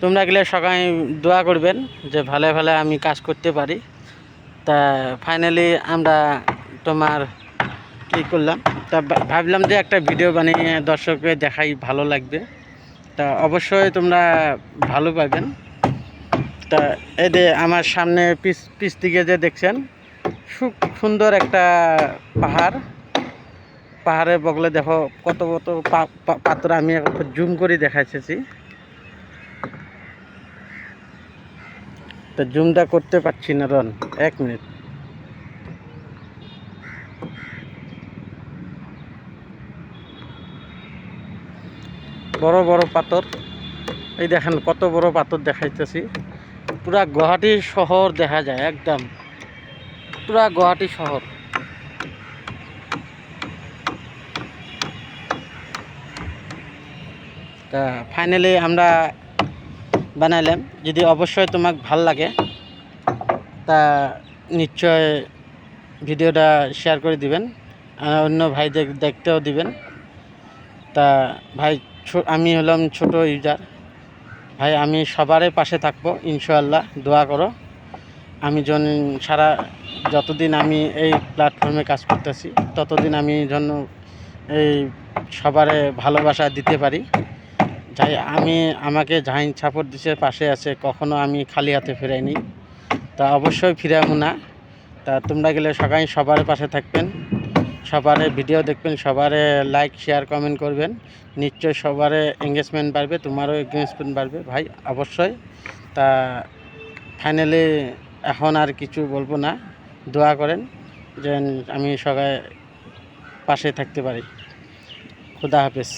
তোমরা গেলে সবাই দোয়া করবেন যে ভালো ভালো আমি কাজ করতে পারি। তা ফাইনালি আমরা তোমার কী করলাম, তা ভাবলাম যে একটা ভিডিও বানিয়ে দর্শককে দেখাই, ভালো লাগবে। তা অবশ্যই তোমরা ভালো পাবেন। তা এই যে আমার সামনে পিছ দিকে যে দেখছেন, খুব সুন্দর একটা পাহাড়ের বগলে দেখো কত কত পাত্র। আমি একটু জুম করে দেখাইতেছি, তো জুমটা করতে পারছি না। রন 1 মিনিট। বড় বড় পাথর, এই দেখেন কত বড় পাথর দেখাইতেছি। পুরা গুয়াহাটি শহর দেখা যায়, একদম পুরা গুয়াহাটি শহর। তা ফাইনালি আমরা বানাইলাম। যদি অবশ্যই তোমাকে ভাল লাগে তা নিশ্চয় ভিডিওটা শেয়ার করে দিবেন, অন্য ভাই দেখতেও দিবেন। তা ভাই আমি হলাম ছোট ইউজার ভাই, আমি সবারই পাশে থাকবো ইনশাআল্লাহ। দোয়া করো আমি যতদিন আমি এই প্ল্যাটফর্মে কাজ করতেছি ততদিন আমি যেন এই সবারে ভালোবাসা দিতে পারি। আমাকে যাই সাপোর্ট দিছে, পাশে আছে, কখনো আমি খালি হাতে ফিরাইনি। তা অবশ্যই ফিরাবো না। তা তোমরা গেলে সবার পাশে থাকবেন, সবারে ভিডিও দেখবেন, সবারে লাইক শেয়ার কমেন্ট করবেন। নিশ্চয় সবারে এঙ্গেজমেন্ট বাড়বে, তোমারও এঙ্গেজমেন্ট বাড়বে ভাই, অবশ্যই। তা ফাইনালি এখন আর কিছু বলবো না। দোয়া করেন যে আমি সবাই পাশে থাকতে পারি। খুদা হাফেজ।